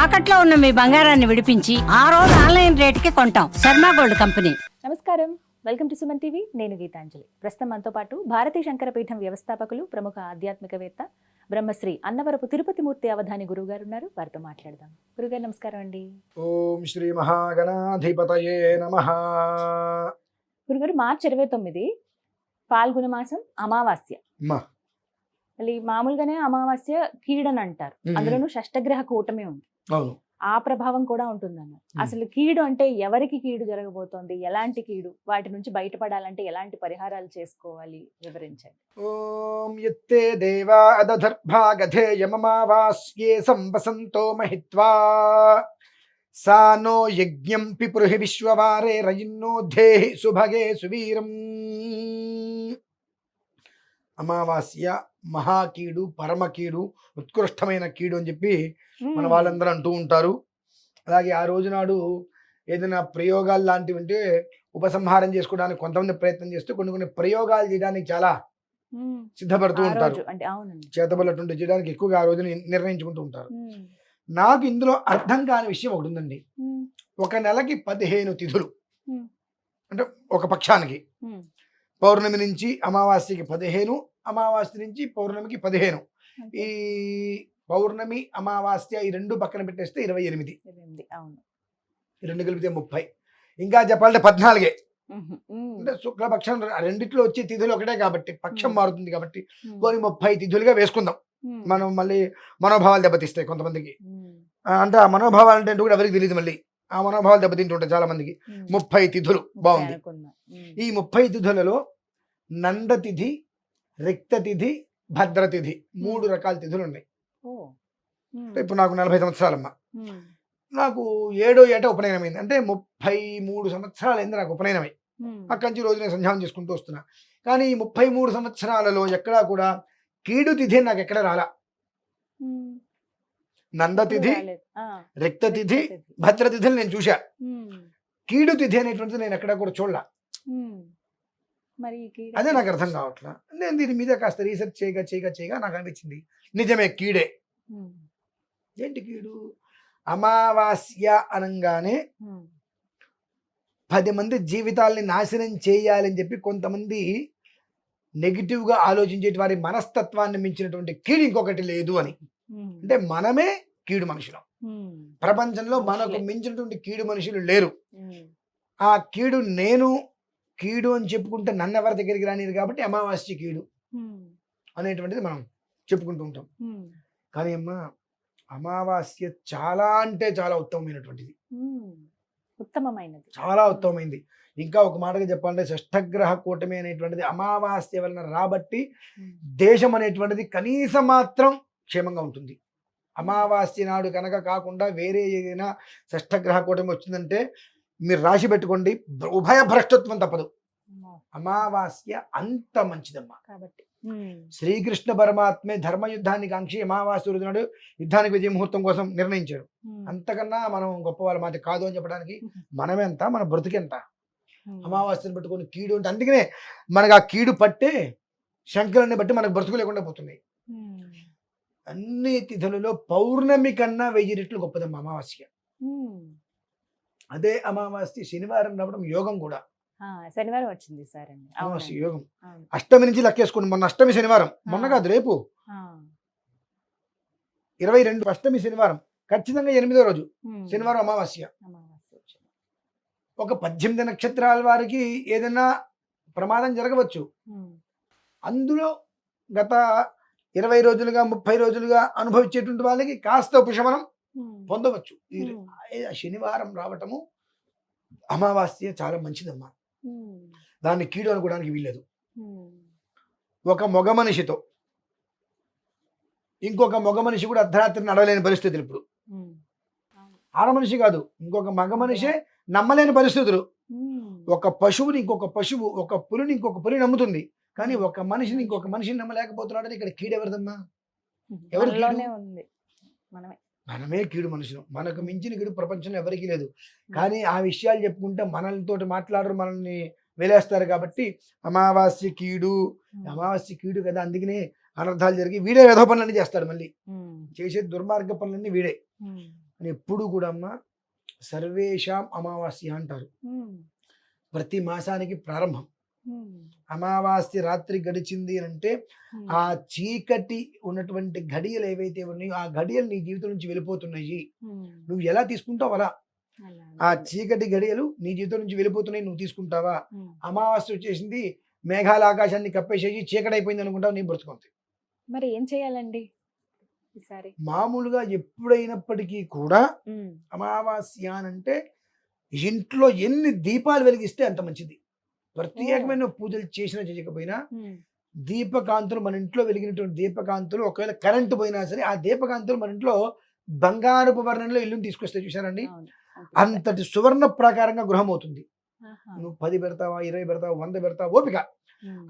తాకట్లో ఉన్న మీ బంగారాన్ని విడిపించి ఆ రోజు ఆన్లైన్ రేటుకి కొంటాం. Sharma gold company. నమస్కారం, వెల్కమ్ టు సుమన్ టీవీ. నేను గీతాంజలి. ప్రస్తుతం మనతో పాటు భారతీ శంకరపీఠం వ్యవస్థాపకులు, ప్రముఖ ఆధ్యాత్మికవేత్త, బ్రహ్మశ్రీ అన్నవరపు తిరుపతిమూర్తి అవధాని గురువు గారు ఉన్నారు. వారితో మాట్లాడదాం. గురుగారు నమస్కారం అండి. ఓం శ్రీ మహాగణాధిపతయే నమః. గురుగారు, మార్చి 29 ఫాల్గుణ మాసం అమావాస్య. మళ్ళీ మామూలుగానే అమావాస్య కీడని అంటారు, అందులోనూ షష్టగ్రహ కూటమి ఉంది. అవును, ఆ ప్రభావం కూడా ఉంటుందన్న. అసలు కీడు అంటే ఎవరికి కీడు జరగబోతోంది, ఎలాంటి కీడు, వాటి నుంచి బయటపడాలంటే ఎలాంటి పరిహారాలు చేసుకోవాలి, వివరించండి. ఓం యత్తే దేవా అదధర్భాగధేయమమావాస్యే సంవసంతో మహిత్వా సా నో యజ్ఞం పిపురుహి విశ్వవారే రయిన్నో ధేహి సుభగే సువీరం. అమావాస్య మహాకీడు, పరమకీడు, ఉత్కృష్టమైన కీడు అని చెప్పి మన వాళ్ళందరూ అంటూ ఉంటారు. అలాగే ఆ రోజు నాడు ఏదైనా ప్రయోగాలు లాంటివి ఉంటే ఉపసంహారం చేసుకోవడానికి కొంతమంది ప్రయత్నం చేస్తూ కొన్ని ప్రయోగాలు చేయడానికి చాలా సిద్ధపడుతూ ఉంటారు. చేతబల్లటువంటి చేయడానికి ఎక్కువగా ఆ రోజుని నిర్ణయించుకుంటూ ఉంటారు. నాకు ఇందులో అర్థం కాని విషయం ఒకటి ఉందండి. ఒక నెలకి 15 తిథులు, అంటే ఒక పక్షానికి పౌర్ణమి నుంచి అమావాస్యకి 15, అమావాస్య నుంచి పౌర్ణమికి 15. ఈ పౌర్ణమి అమావాస్య ఈ రెండు పక్కన పెట్టేస్తే 28. ఈ రెండు కలిపితే 30. ఇంకా చెప్పాలంటే 14. అంటే శుక్లపక్షం రెండిట్లో వచ్చే తిథులు ఒకటే కాబట్టి పక్షం మారుతుంది కాబట్టి కొన్ని 30 తిథులుగా వేసుకుందాం. మనం మళ్ళీ మనోభావాలు దెబ్బతీస్తాయి కొంతమందికి. అంటే ఆ మనోభావాలు అంటే కూడా ఎవరికి తెలియదు. మళ్ళీ ఆ మనోభావాలు దెబ్బతింటుంటాయి చాలా మందికి. 30 తిథులు బాగుంది. ఈ 30 తిథులలో నందతిథి, రిక్తతిథి, భద్రతిథి 3 రకాల తిథులు ఉన్నాయి. ఇప్పుడు నాకు 40 సంవత్సరాలమ్మా. నాకు 7వ ఏట ఉపనయనమైంది. అంటే 33 సంవత్సరాలు అయింది నాకు ఉపనయనమై. అక్కడి నుంచి రోజు నేను సంధ్యానం చేసుకుంటూ వస్తున్నా. కానీ ఈ 33 సంవత్సరాలలో ఎక్కడా కూడా కీడు తిథి నాకు ఎక్కడ రాలా. నందతిథి, రిక్తతిథి, భద్రతిథిని నేను చూసా. కీడు తిథి అనేటువంటిది నేను ఎక్కడా కూడా చూడలా. అదే నాకు అర్థం కావట్లా. నేను దీని మీద కాస్త రీసెర్చ్ చేయగా నాకు అనిపించింది నిజమే కీడే. ఏంటి కీడు? అమావాస్య అనగానే 10 మంది జీవితాలని నాశనం చేయాలని చెప్పి కొంతమంది నెగిటివ్గా ఆలోచించే వారి మనస్తత్వాన్ని మించినటువంటి కీడు ఇంకొకటి లేదు అని. అంటే మనమే కీడు మనుషులం. ప్రపంచంలో మనకు మించినటువంటి కీడు మనుషులు లేరు. ఆ కీడు నేను కీడు అని చెప్పుకుంటే నన్ను ఎవరి దగ్గరికి రానిది కాబట్టి అమావాస్య కీడు అనేటువంటిది మనం చెప్పుకుంటూ ఉంటాం. కానీ అమ్మా, అమావాస్య చాలా అంటే చాలా ఉత్తమమైనటువంటిది, చాలా ఉత్తమమైంది. ఇంకా ఒక మాటగా చెప్పాలంటే షష్ఠగ్రహ కూటమి అనేటువంటిది అమావాస్య వలన రాబట్టి దేశం అనేటువంటిది కనీసం మాత్రం క్షేమంగా ఉంటుంది. అమావాస్య నాడు కనుక కాకుండా వేరే ఏదైనా షష్ఠగ్రహ కూటమి వచ్చిందంటే మీరు రాసి పెట్టుకోండి, ఉభయ భ్రష్టత్వం తప్పదు. అమావాస్య అంత మంచిదమ్మా. శ్రీకృష్ణ పరమాత్మే ధర్మయుద్ధాన్ని కాంక్షి అమావాస్య రోజు నాడు యుద్ధానికి విజయ ముహూర్తం కోసం నిర్ణయించాడు. అంతకన్నా మనం గొప్ప వాళ్ళ మాట కాదు అని చెప్పడానికి మనమెంత, మన బ్రతుకెంత. అమావాస్యను పెట్టుకొని కీడు అంటే అందుకనే మనకు ఆ కీడు పట్టే శంకరుని బట్టి మనకు బ్రతుకు లేకుండా పోతున్నాయి. అన్ని తిథులలో పౌర్ణమి కన్నా 1000 రెట్లు గొప్పదమ్మా అమావాస్య. అదే అమావాస్య శనివారం రావడం యోగం కూడా. శనివారం వచ్చింది సార్. అమావాస్య యోగం. అష్టమి నుంచి లెక్కేసుకోండి. మొన్న అష్టమి శనివారం, మొన్న కాదు రేపు 22 అష్టమి శనివారం, ఖచ్చితంగా 8వ రోజు శనివారం అమావాస్య. ఒక 18 నక్షత్రాల వారికి ఏదైనా ప్రమాదం జరగవచ్చు. అందులో గత 20 రోజులుగా 30 రోజులుగా అనుభవించేటువంటి వాళ్ళకి కాస్త ఉపశమనం పొందవచ్చు. శనివారం రావటము అమావాస్య చాలా మంచిదమ్మా. దాన్ని కీడు అనుకోవడానికి వీల్లేదు. ఒక మగ మనిషితో ఇంకొక మగ మనిషి కూడా అర్ధరాత్రి నడవలేని పరిస్థితులు. ఇప్పుడు ఆడ మనిషి కాదు, ఇంకొక మగ మనిషే నమ్మలేని పరిస్థితులు. ఒక పశువుని ఇంకొక పశువు, ఒక పులిని ఇంకొక పులి నమ్ముతుంది. కానీ ఒక మనిషిని ఇంకొక మనిషిని నమ్మలేకపోతున్నాడని ఇక్కడ కీడు ఎవరిదమ్మా? ఎవరు? మనమే కీడు మనుషులు. మనకు మించిన కీడు ప్రపంచంలో ఎవరికీ లేదు. కానీ ఆ విషయాలు చెప్పుకుంటే మనలతో మాట్లాడరు, మనల్ని వెలేస్తారు. కాబట్టి అమావాస్య కీడు, అమావాస్య కీడు కదా, అందుకనే అనర్థాలు జరిగి వీడే వ్యధ పనులన్నీ చేస్తాడు. మళ్ళీ చేసే దుర్మార్గ పనులన్నీ వీడే. అని ఎప్పుడు కూడా అమ్మ సర్వేషాం అమావాస్య అంటారు. ప్రతి మాసానికి ప్రారంభం. అమావాస్య రాత్రి గడిచింది అని అంటే ఆ చీకటి ఉన్నటువంటి ఘడియలు ఏవైతే ఉన్నాయో ఆ ఘడియలు నీ జీవితం నుంచి వెళ్ళిపోతున్నాయి. నువ్వు ఎలా తీసుకుంటావు అలా. ఆ చీకటి ఘడియలు నీ జీవితం నుంచి వెళ్ళిపోతున్నాయి, నువ్వు తీసుకుంటావా? అమావాస్య వచ్చేసింది, మేఘాల ఆకాశాన్ని కప్పేసేసి చీకటి అయిపోయింది అనుకుంటావు, నీ బ్రతుకుంది. మరి ఏం చేయాలండి ఈసారి? మామూలుగా ఎప్పుడైనప్పటికీ కూడా అమావాస్య అంటే ఇంట్లో ఎన్ని దీపాలు వెలిగిస్తే అంత మంచిది. ప్రత్యేకమైన పూజలు చేసినా చేయకపోయినా దీపకాంతులు మన ఇంట్లో వెలిగినటువంటి దీపకాంతులు ఒకవేళ కరెంటు పోయినా సరే ఆ దీపకాంతులు మన ఇంట్లో బంగారపు వర్ణంలో ఇల్లుని తీసుకొస్తే చూసారండి, అంతటి సువర్ణ ప్రకారంగా గృహం అవుతుంది. నువ్వు 10 పెడతావా, 20 పెడతావా, 100 పెడతావా, ఓపిక.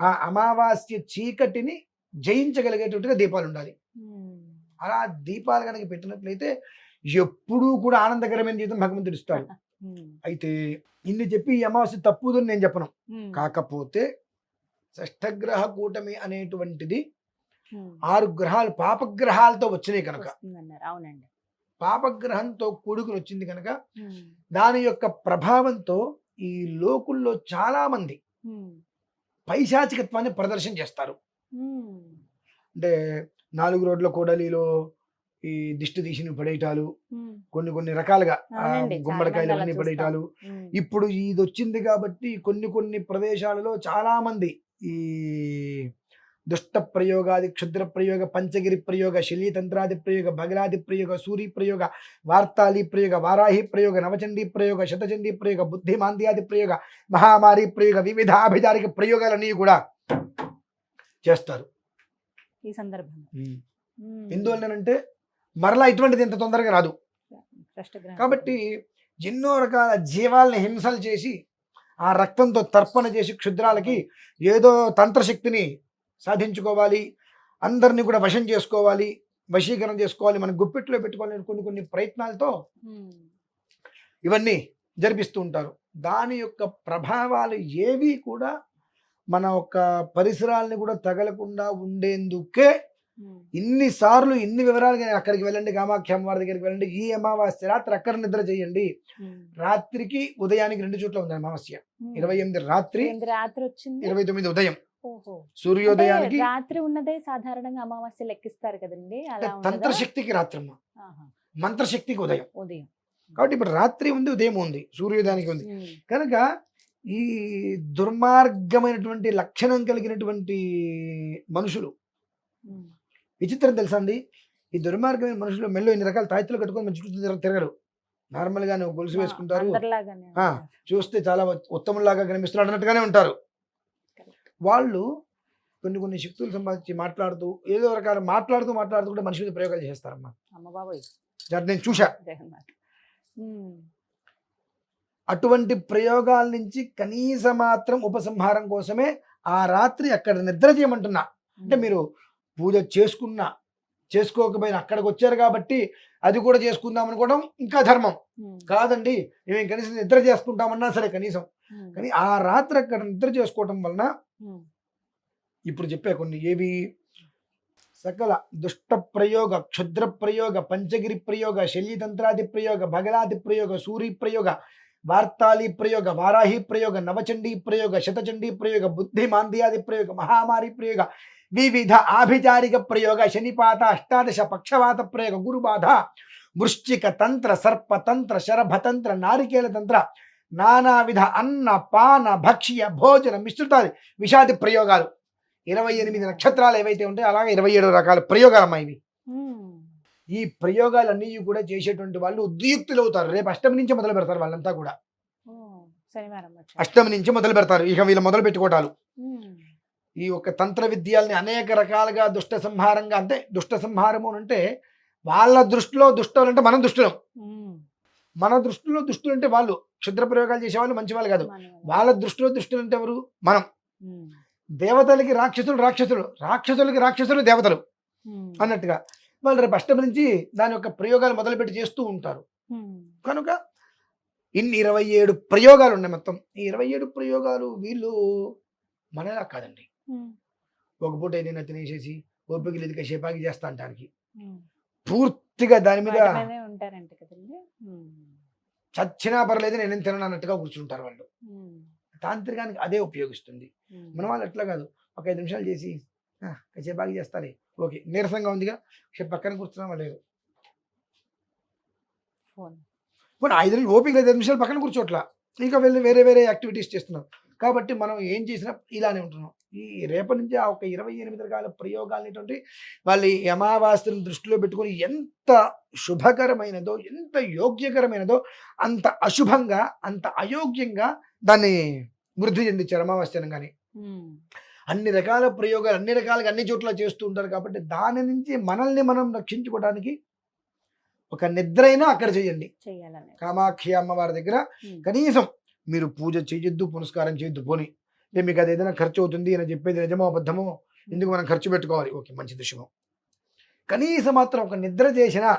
ఆ అమావాస్య చీకటిని జయించగలిగేటట్టుగా దీపాలు ఉండాలి. అలా దీపాలు కనుక పెట్టినట్లయితే ఎప్పుడూ కూడా ఆనందకరమైన జీవితం భగవంతుడు ఇస్తాడు. అయితే ఇన్ని చెప్పి ఈ అమావాస్య తప్పుదని నేను చెప్పను. కాకపోతే షష్ఠగ్రహ కూటమి అనేటువంటిది 6 గ్రహాలు పాపగ్రహాలతో వచ్చినాయి కనుక, అవునండి, పాపగ్రహంతో కూడుకుని వచ్చింది కనుక దాని యొక్క ప్రభావంతో ఈ లోకుల్లో చాలా మంది పైశాచికత్వాన్ని ప్రదర్శన చేస్తారు. అంటే 4 రోడ్ల కూడలిలో ఈ దిష్టి తీసిన పడేయటాలు, కొన్ని రకాలుగా గుమ్మడికాయలు అన్ని పడేయటాలు. ఇప్పుడు ఇది వచ్చింది కాబట్టి కొన్ని ప్రదేశాలలో చాలా మంది ఈ దుష్ట ప్రయోగాది, క్షుద్ర ప్రయోగ, పంచగిరి ప్రయోగ, శల్యతంత్రాది ప్రయోగ, బగలాది ప్రయోగ, సూరి ప్రయోగ, వార్తాళి ప్రయోగ, వారాహి ప్రయోగ, నవచండీ ప్రయోగ, శతచండీ ప్రయోగ, బుద్ధిమాంద్యాది ప్రయోగ, మహామారి ప్రయోగ, వివిధ అభిధారిక ప్రయోగాలన్నీ కూడా చేస్తారు ఈ సందర్భంగా. ఎందువల్లనంటే మరలా ఇటువంటిది ఇంత తొందరగా రాదు కాబట్టి ఎన్నో రకాల జీవాలని హింసలు చేసి ఆ రక్తంతో తర్పణ చేసి క్షుద్రాలకి ఏదో తంత్రశక్తిని సాధించుకోవాలి, అందరినీ కూడా వశం చేసుకోవాలి, వశీకరణ చేసుకోవాలి, మన గుప్పెట్లో పెట్టుకోవాలని కొన్ని ప్రయత్నాలతో ఇవన్నీ జరిపిస్తూ ఉంటారు. దాని యొక్క ప్రభావాలు ఏవి కూడా మన యొక్క పరిసరాలని కూడా తగలకుండా ఉండేందుకే ఇన్నిసార్లు ఇన్ని వివరాలుగా అక్కడికి వెళ్ళండి, కామాఖ్య అమ్మవారి దగ్గరికి వెళ్ళండి, ఈ అమావాస్య రాత్రి అక్కడ నిద్ర చేయండి. రాత్రికి ఉదయానికి 2 చోట్ల ఉంది అమావాస్య. 28 రాత్రి వచ్చింది, 29 ఉదయం. సూర్యోదయానికి రాత్రి ఉన్నదే సాధారణంగా అమావాస్య లెక్కిస్తారు కదండి. తంత్రశక్తికి రాత్రమ్మ, మంత్రశక్తికి ఉదయం. కాబట్టి ఇప్పుడు రాత్రి ఉంది, ఉదయం ఉంది, సూర్యోదయానికి ఉంది కనుక ఈ దుర్మార్గమైనటువంటి లక్షణం కలిగినటువంటి మనుషులు, విచిత్రం తెలుసా అండి, ఈ దుర్మార్గమైన మనుషులు మెల్లో ఇన్ని రకాల తాయితులు కట్టుకొని మంచి చుట్టూ తిరగరు. నార్మల్ గా గొలుసు వేసుకుంటారు, చూస్తే చాలా ఉత్తములాగా కనిపిస్తున్నారు అన్నట్టుగానే ఉంటారు. వాళ్ళు కొన్ని శక్తులు సంపాదించి మాట్లాడుతూ ఏదో రకాల మాట్లాడుతూ కూడా మనిషి మీద ప్రయోగాలు చేస్తారమ్మా. నేను చూసా. అటువంటి ప్రయోగాల నుంచి కనీస మాత్రం ఉపసంహారం కోసమే ఆ రాత్రి అక్కడ నిద్ర చేయమంటున్నా. అంటే మీరు పూజ చేసుకున్నా చేసుకోకపోయినా అక్కడికి వచ్చారు కాబట్టి అది కూడా చేసుకుందాం అనుకోవడం ఇంకా ధర్మం కాదండి. మేము కనీసం నిద్ర చేసుకుంటామన్నా సరే కనీసం, కానీ ఆ రాత్రి అక్కడ నిద్ర చేసుకోవటం వలన ఇప్పుడు చెప్పే కొన్ని ఏవి సకల దుష్ట ప్రయోగ, క్షుద్ర ప్రయోగ, పంచగిరి ప్రయోగ, శల్యతంత్రాది ప్రయోగ, బగలాది ప్రయోగ, సూరి ప్రయోగ, వార్తాళి ప్రయోగ, వారాహి ప్రయోగ, నవచండీ ప్రయోగ, శతచండీ ప్రయోగ, బుద్ధిమాంద్యాది ప్రయోగ, మహామారి ప్రయోగ, వివిధ ఆభిచారిక ప్రయోగ, శనిపాత, అష్టాదశ పక్షవాత ప్రయోగ, గురుబాధ, వృశ్చిక తంత్ర, సర్పతంత్ర, శరభతంత్ర, నారికేల తంత్ర, నానావిధ అన్న పాన భక్ష్య భోజన మిశ్రితాది విషాది ప్రయోగాలు, 28 నక్షత్రాలు ఏవైతే ఉంటాయో అలాగే 27 రకాల ప్రయోగాలమ్మా ఇవి. ఈ ప్రయోగాలన్నీ కూడా చేసేటువంటి వాళ్ళు ఉద్యుక్తులు అవుతారు. రేపు అష్టమి నుంచి మొదలు పెడతారు వాళ్ళంతా కూడా. అష్టమి నుంచి మొదలు పెడతారు ఇక వీళ్ళు మొదలు పెట్టుకోవటాలు. ఈ యొక్క తంత్ర విద్యల్ని అనేక రకాలుగా దుష్ట సంహారంగా, అంటే దుష్ట సంహారము అంటే వాళ్ళ దృష్టిలో దుష్టులు అంటే మనం దుష్టులం, మన దృష్టిలో దుష్టులు అంటే వాళ్ళు క్షుద్ర ప్రయోగాలు చేసేవాళ్ళు మంచి వాళ్ళు కాదు. వాళ్ళ దృష్టిలో దుష్టులు అంటే ఎవరు? మనం. దేవతలకి రాక్షసులు, రాక్షసులకి రాక్షసులు దేవతలు అన్నట్టుగా వాళ్ళు రేపు అష్టమి నుంచి దాని యొక్క ప్రయోగాలు మొదలుపెట్టి చేస్తూ ఉంటారు. కనుక ఇన్ని 27 ప్రయోగాలు ఉన్నాయి మొత్తం. ఈ 27 ప్రయోగాలు వీళ్ళు మనలా కాదండి. ఒక పూట ఏదైనా తినేసేసి ఓపిక లేదు షేపాకి చేస్తా అంటానికి పూర్తిగా దాని మీద వాటి మీదే ఉంటారంట కదండి. చచ్చినా పర్లేదు నేనేం తినను అన్నట్టుగా కూర్చుంటారు వాళ్ళు. తాంత్రికానికి అదే ఉపయోగిస్తుంది. మన వాళ్ళు అట్లా కాదు, ఒక 5 నిమిషాలు చేసి కాసేపు బాగా చేస్తారే, ఓకే నీరసంగా ఉందిగా కాసేపు పక్కన కూర్చున్నామా లేదు, ఫోన్ పోనీ 5 నిమిషాలు ఓపిక లేదు, 5 నిమిషాలు పక్కన కూర్చోట్లా, ఇంకా వెళ్ళి వేరే వేరే యాక్టివిటీస్ చేస్తున్నాం. కాబట్టి మనం ఏం చేసినా ఇలానే ఉంటున్నాం. ఈ రేపటి నుంచి ఆ ఒక 28 రకాల ప్రయోగాలు అనేటువంటి వాళ్ళు ఈ అమావాస్యను దృష్టిలో పెట్టుకొని ఎంత శుభకరమైనదో, ఎంత యోగ్యకరమైనదో అంత అశుభంగా, అంత అయోగ్యంగా దాన్ని వృద్ధి చెందించారు అమావాస్య అనగానే. అన్ని రకాల ప్రయోగాలు అన్ని రకాలుగా అన్ని చోట్ల చేస్తూ ఉంటారు. కాబట్టి దాని నుంచి మనల్ని మనం రక్షించుకోవడానికి ఒక నిద్ర అయినా అక్కడ చేయండి. కామాఖ్య అమ్మవారి దగ్గర కనీసం మీరు పూజ చేయొద్దు, పునస్కారం చేయొద్దు, పోని మీకు అది ఏదైనా ఖర్చు అవుతుంది అని చెప్పేది నిజమో అబద్ధమో, ఎందుకు మనం ఖర్చు పెట్టుకోవాలి, ఓకే మంచిది శుభం. కనీసం మాత్రం ఒక నిద్ర చేసినా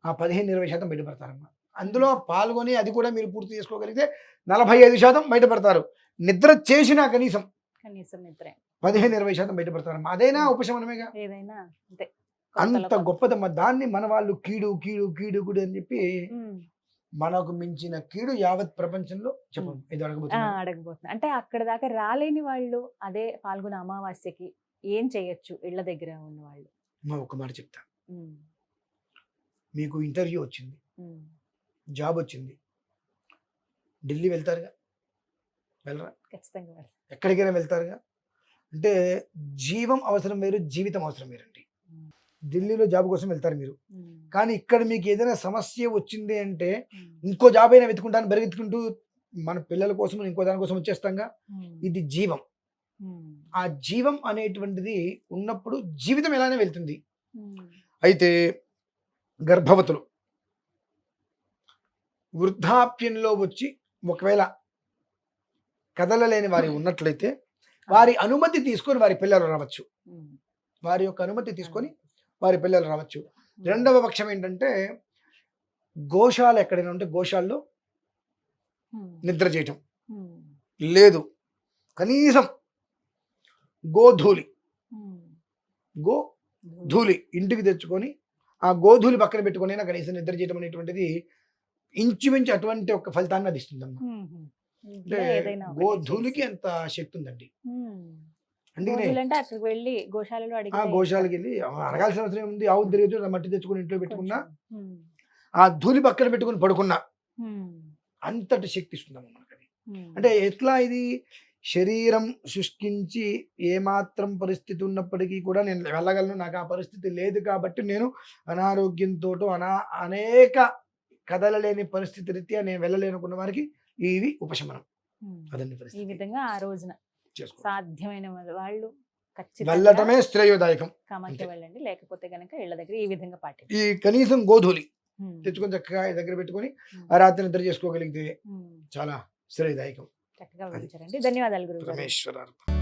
ఆ 15-20% బయటపడతారమ్మా. అందులో పాల్గొని అది కూడా మీరు పూర్తి చేసుకోగలిగితే 45% బయటపడతారు. నిద్ర చేసినా కనీసం నిద్ర 15-20% బయటపడతారమ్మా. అదైనా ఉపశమనమేగా, ఏదైనా అంతే. అంత గొప్పదమ్మా. దాన్ని మన వాళ్ళు కీడు కీడు కీడు కీడు అని చెప్పి మనకు మించిన కీడు యావత్ ప్రపంచంలో చెప్పండి. ఇది అడగబోతున్నా అంటే అక్కడ దాకా రాలేని వాళ్ళు అదే పాల్గొన అమావాస్యకి ఏం చేయొచ్చు? ఇళ్ల దగ్గర ఉన్న వాళ్ళు ఒక మాట చెప్తా. మీకు ఇంటర్వ్యూ వచ్చింది, జాబ్ వచ్చింది, ఢిల్లీ వెళ్తారుగా, వెళ్ళరా? ఖచ్చితంగా ఎక్కడికైనా వెళ్తారుగా. అంటే జీవం అవసరం వేరు, జీవితం అవసరం వేరండి. ఢిల్లీలో జాబ్ కోసం వెళ్తారు మీరు, కానీ ఇక్కడ మీకు ఏదైనా సమస్య వచ్చింది అంటే ఇంకో జాబ్ అయినా వెతుకుంటాను పరిగెత్తుకుంటూ మన పిల్లల కోసం ఇంకో దానికోసం వచ్చేస్తాంగా. ఇది జీవం. ఆ జీవం అనేటువంటిది ఉన్నప్పుడు జీవితం ఎలానే వెళ్తుంది. అయితే గర్భవతులు వృద్ధాప్యంలో వచ్చి ఒకవేళ కదలలేని వారి ఉన్నట్లయితే వారి అనుమతి తీసుకొని వారి పిల్లలు రావచ్చు. వారి యొక్క అనుమతి తీసుకొని వారి పిల్లలు రావచ్చు. రెండవ పక్షం ఏంటంటే గోశాల ఎక్కడైనా ఉంటే గోశాలలో నిద్ర చేయటం లేదు, కనీసం గోధూళి ఇంటికి తెచ్చుకొని ఆ గోధూళి పక్కన పెట్టుకొని కనీసం నిద్ర చేయటం అనేటువంటిది ఇంచుమించు అటువంటి ఒక ఫలితాన్ని అది ఇస్తుందమ్మా. అంటే గోధూళికి ఎంత శక్తి ఉందండి. గోశాలకి వెళ్ళి అడగాల్సిన అవసరం ఏముంది, ఆవు తిరిగి మట్టి తెచ్చుకొని ఇంట్లో పెట్టుకున్నా, ఆ ధూళి పక్కన పెట్టుకుని పడుకున్నా అంతటి శక్తి ఇస్తుందమ్మా మనకి. అంటే ఎట్లా ఇది శరీరం శుష్కించి ఏమాత్రం పరిస్థితి ఉన్నప్పటికీ కూడా నేను వెళ్ళగలను, నాకు ఆ పరిస్థితి లేదు కాబట్టి నేను అనారోగ్యంతో అనేక కదలలేని పరిస్థితి రీత్యా నేను వెళ్ళలేనుకున్న వారికి ఇది ఉపశమనం. అదండి పరిస్థితి. ఈ విధంగా ఆ రోజున సాధ్యమైన వాళ్ళు వెళ్ళటమే శ్రేయోదాయకం. కామాఖ్య వెళ్ళండి, లేకపోతే గనక ఇళ్ల దగ్గర ఈ విధంగా పాటించండి. ఈ కనీసం గోధూళి తెచ్చుకొని చక్కగా దగ్గర పెట్టుకొని ఆ రాత్రి నిద్ర చేసుకోగలిగితే చాలా శ్రేయదాయకం. చక్కగా వివరించారండి. ధన్యవాదాలు గురువు గారు.